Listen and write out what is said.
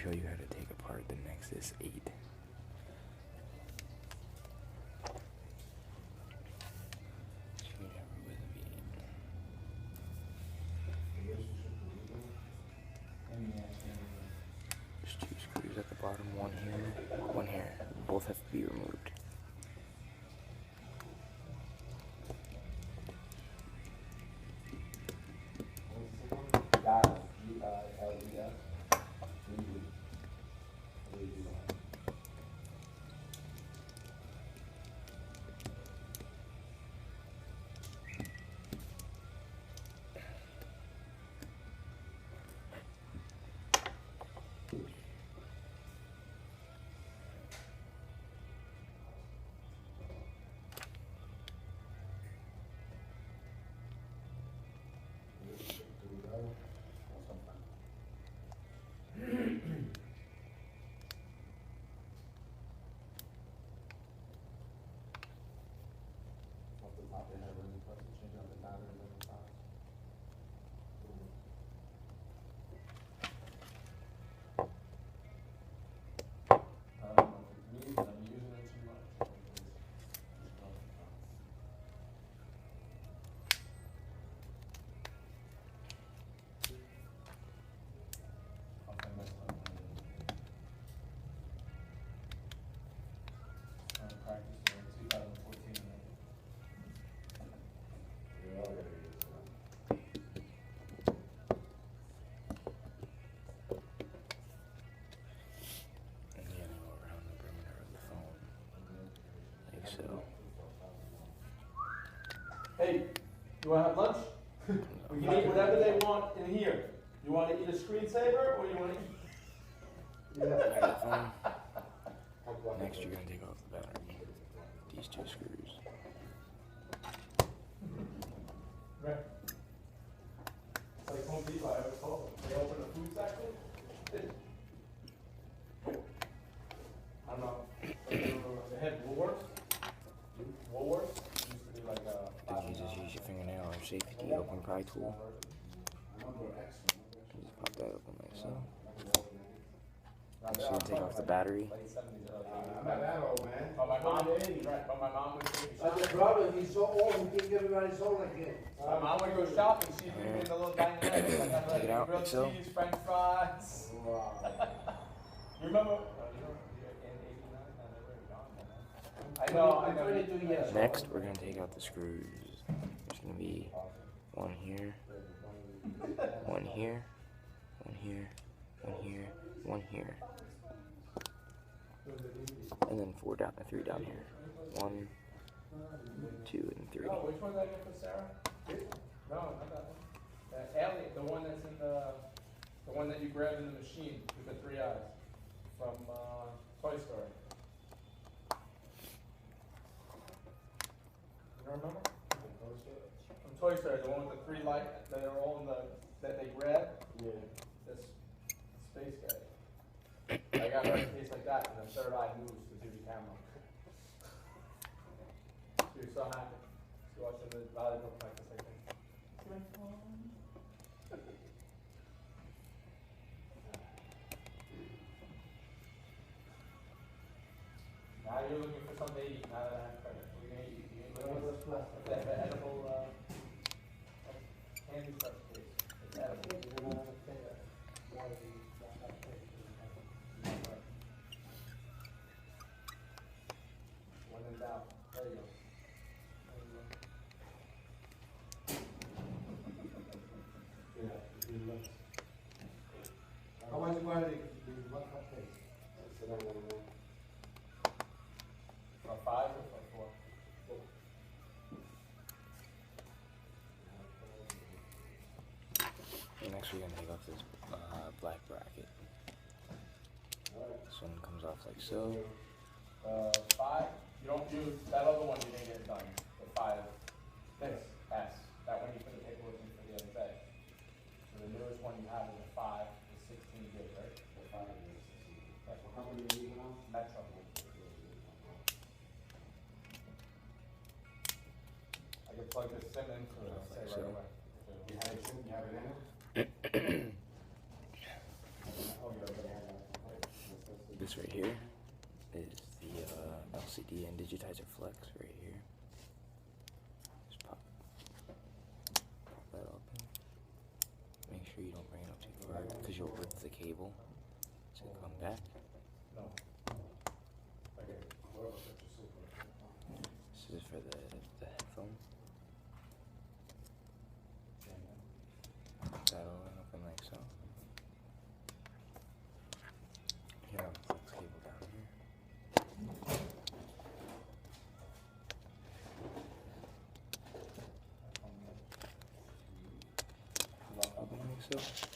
show you how to take apart the Nexus 8. There's 2 screws at the bottom, one here, one here. Both have to be removed. So. Hey, you want to have lunch? We can eat whatever they want in here. You want to eat a screensaver or you want to eat? Yeah. Next, you're going to take off the battery. These 2 screws. Right. It's like Home Depot, I always told them. They open the food section. I don't know. They had Woolworths. Woolworths used to be like a. Then you just use your fingernail or safety open pry tool. Just pop that open like so. Next, you're going to take off the battery. I'm not that old, man. But my mom, right, but my mom would take That's the problem, he's so old, he can't give everybody soul like him. my mom would go shopping, she'd be in the little dining area. Take it out, grilled like so. cheese, French fries. You remember? I know. 22 years. Next, we're going to take out the screws. There's going to be one here, one here, one here, one here, one here. And then 3 down here. 1, 2, and 3. No, which one did I get for Sarah? No, not that one. The alien, the one that's in the one that you grabbed in the machine with the 3 eyes from Toy Story. You don't remember? From Toy Story, the one with the 3 lights that are all in that they grab. Yeah. This space guy. I got her in a case like that, and the 3rd eye moves to do the camera. She was so happy. She was watching the volleyball practice, I think. Now you're looking for something to eat, now that I have credit. We're going to eat. That's the edible candy crush case. It's edible. When in doubt, there you go. How much you want the one cup case? For 5 or for 4? Next, we're going to take off this black bracket. This one comes off like so. 5, you don't use, that other one you didn't get done, the 5, this, S, that one you put the paperwork in for the other day. So the newest one you have is a 5, the 16 gig, right? The 5 is 16. That's what, how many are you on? Metro. I can plug this SIM into it, I'll say right away. You have a SIM, you have an antenna? Oh, you're going to have that. flex right here is the LCD and digitizer flex right here. Just pop that open. Make sure you don't bring it up too far because you'll rip the cable. So come back. No. Okay. This is for the headphone. That'll open like so. Here, I'll flex cable down here. Open like so.